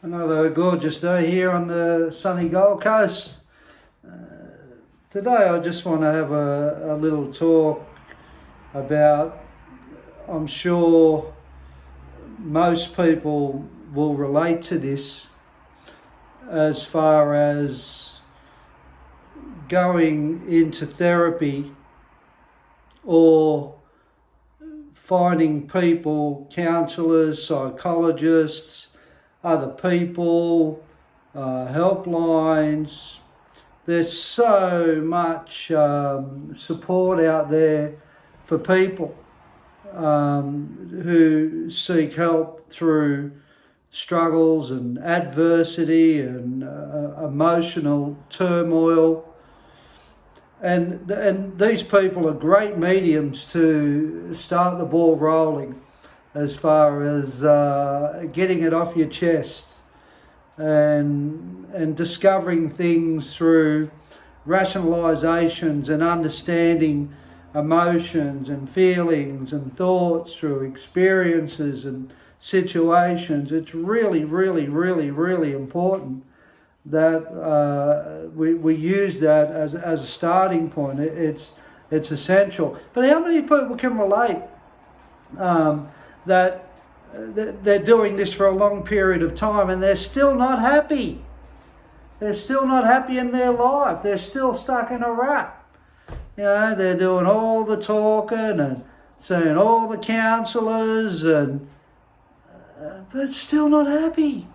Another gorgeous day here on the sunny Gold Coast. Today I just want to have a little talk about, I'm sure most people will relate to this, as far as going into therapy or finding people, counsellors, psychologists, other people, helplines. There's so much support out there for people who seek help through struggles and adversity and emotional turmoil. And these people are great mediums to start the ball rolling as far as getting it off your chest and discovering things through rationalizations and understanding emotions and feelings and thoughts through experiences and situations. It's really, really, really, really important that we use that as a starting point. It's essential. But how many people can relate that they're doing this for a long period of time and they're still not happy? They're still not happy in their life. They're still stuck in a rut. You know, they're doing all the talking and seeing all the counsellors, but still not happy.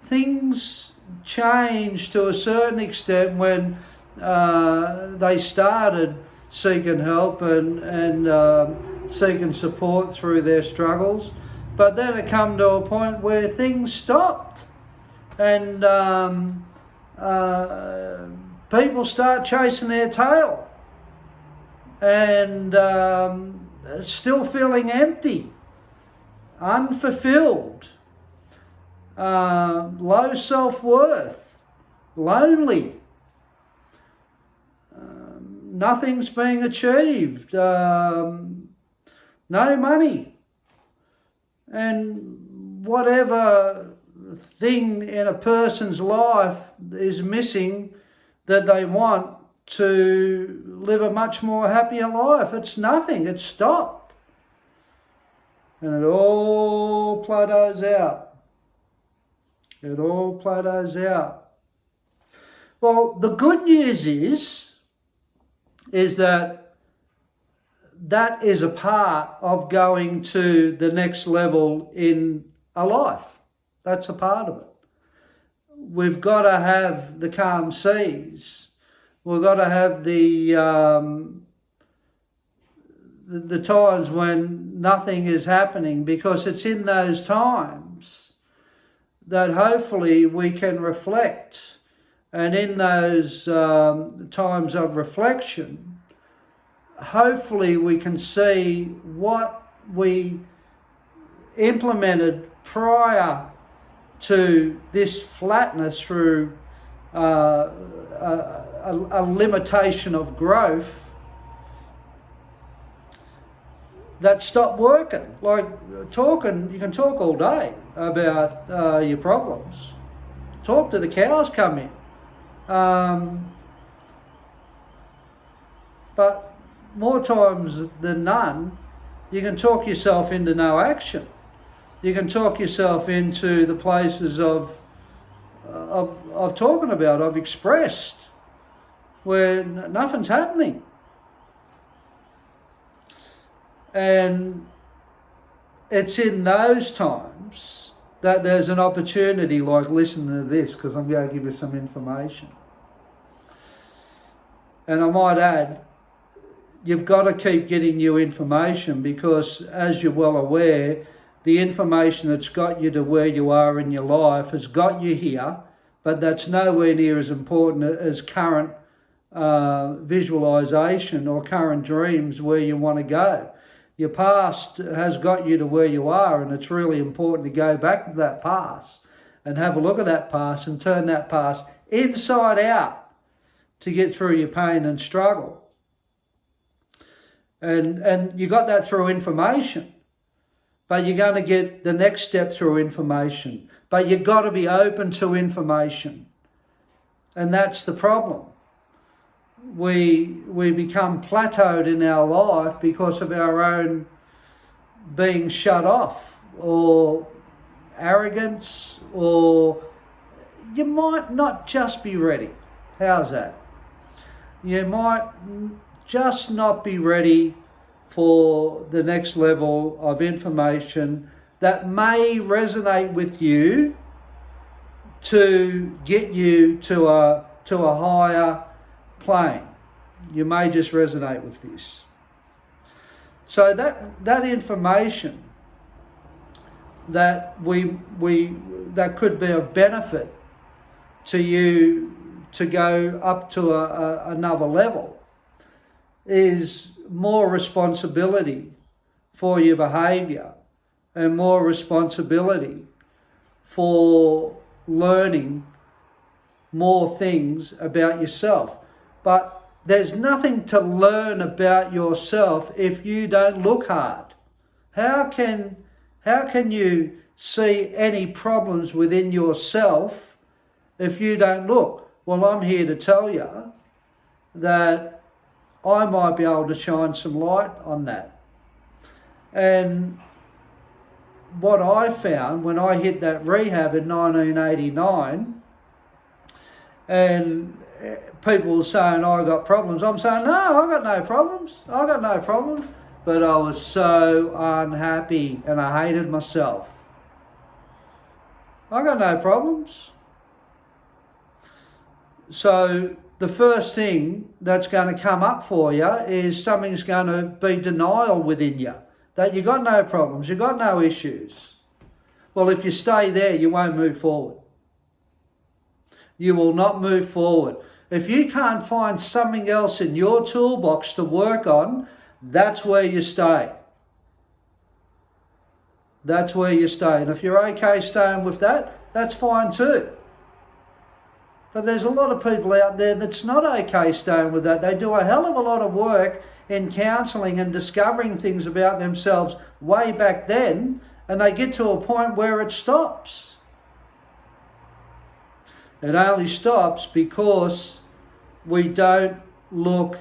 Things change to a certain extent when they started seeking help and seeking support through their struggles, but then it come to a point where things stopped and people start chasing their tail and still feeling empty, unfulfilled, low self-worth, lonely. Nothing's being achieved, no money, and whatever thing in a person's life is missing that they want to live a much more happier life. It's nothing, it's stopped. And it all plateaus out. It all plateaus out. Well, the good news is that is a part of going to the next level in a life. That's a part of it. We've got to have the calm seas. We've got to have the times when nothing is happening, because it's in those times that hopefully we can reflect. And in those times of reflection, hopefully we can see what we implemented prior to this flatness through a limitation of growth that stopped working. Like talking, you can talk all day about your problems. Talk till the cows come in. But more times than none, you can talk yourself into no action. You can talk yourself into the places of talking about, of expressed, where nothing's happening. And it's in those times that there's an opportunity, like listening to this, because I'm going to give you some information. And I might add, you've got to keep getting new information, because as you're well aware, the information that's got you to where you are in your life has got you here, but that's nowhere near as important as current visualization or current dreams where you want to go. Your past has got you to where you are, and it's really important to go back to that past and have a look at that past and turn that past inside out to get through your pain and struggle. And you got that through information, but you're going to get the next step through information. But you've got to be open to information. And that's the problem. We become plateaued in our life because of our own being shut off, or arrogance, or you might not just be ready. How's that? You might just not be ready for the next level of information that may resonate with you to get you to a higher plane. You may just resonate with this. So that information that that could be of benefit to you to go up to another level is more responsibility for your behaviour and more responsibility for learning more things about yourself. But there's nothing to learn about yourself if you don't look hard. How can you see any problems within yourself if you don't look? Well, I'm here to tell you that I might be able to shine some light on that. And what I found when I hit that rehab in 1989, and people were saying, I got problems. I'm saying, no, I got no problems. I got no problems. But I was so unhappy and I hated myself. I got no problems. So the first thing that's going to come up for you is something's going to be denial within you. That you got no problems, you got no issues. Well, if you stay there, you won't move forward. You will not move forward. If you can't find something else in your toolbox to work on, that's where you stay. That's where you stay. And if you're okay staying with that, that's fine too. But there's a lot of people out there that's not okay staying with that. They do a hell of a lot of work in counselling and discovering things about themselves way back then, and they get to a point where it stops. It only stops because we don't look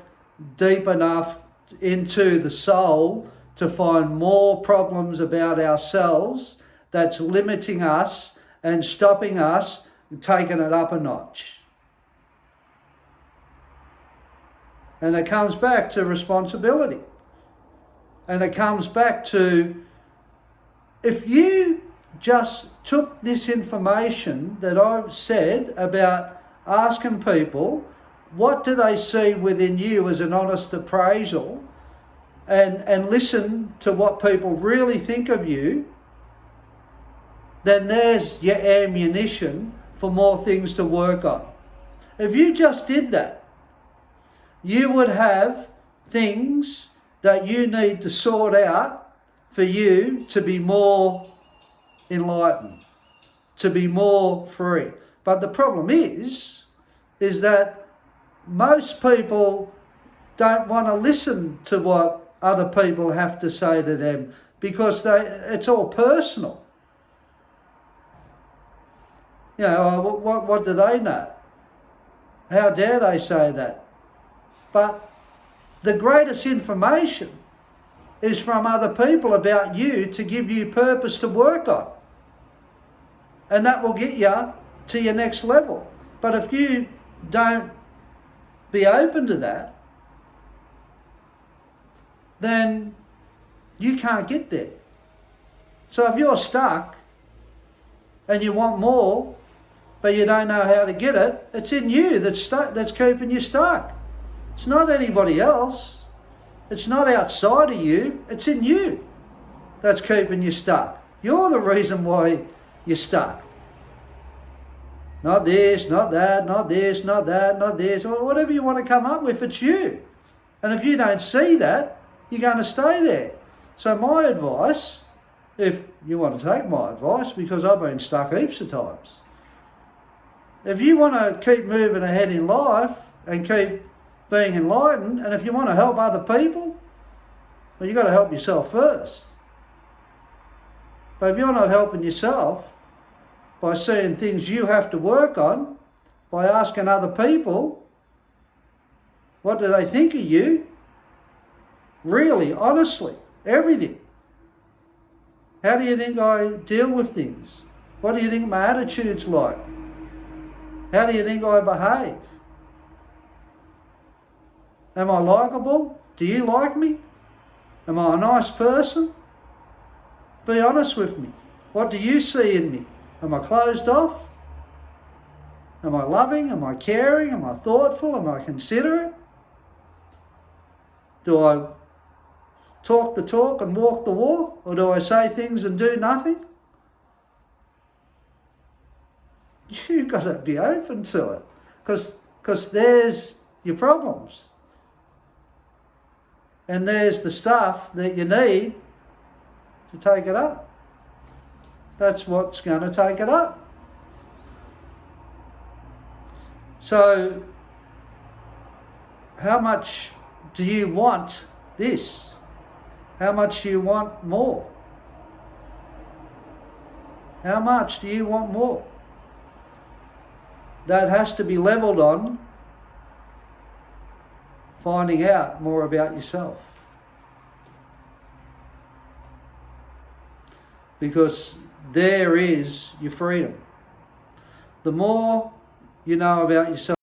deep enough into the soul to find more problems about ourselves that's limiting us and stopping us taking it up a notch. And it comes back to responsibility. And it comes back to, if you just took this information that I've said about asking people, what do they see within you as an honest appraisal, and listen to what people really think of you, then there's your ammunition for more things to work on. If you just did that, you would have things that you need to sort out for you to be more enlightened, to be more free. But the problem is that most people don't want to listen to what other people have to say to them because it's all personal. You know, what do they know? How dare they say that? But the greatest information is from other people about you to give you purpose to work on. And that will get you to your next level. But if you don't be open to that, then you can't get there. So if you're stuck and you want more, but you don't know how to get it, it's in you that's keeping you stuck. It's not anybody else. It's not outside of you. It's in you that's keeping you stuck. You're the reason why you're stuck. Not this, not that, not this, not that, not this, or whatever you want to come up with, it's you. And if you don't see that, you're going to stay there. So my advice, if you want to take my advice, because I've been stuck heaps of times, if you want to keep moving ahead in life and keep being enlightened, and if you want to help other people, well, you've got to help yourself first. But if you're not helping yourself, by seeing things you have to work on, by asking other people, what do they think of you? Really, honestly, everything. How do you think I deal with things? What do you think my attitude's like? How do you think I behave? Am I likeable? Do you like me? Am I a nice person? Be honest with me. What do you see in me? Am I closed off? Am I loving? Am I caring? Am I thoughtful? Am I considerate? Do I talk the talk and walk the walk? Or do I say things and do nothing? You've got to be open to it, because there's your problems. And there's the stuff that you need to take it up. That's what's going to take it up. So, how much do you want this? How much do you want more? How much do you want more? That has to be levelled on finding out more about yourself. Because there is your freedom. The more you know about yourself,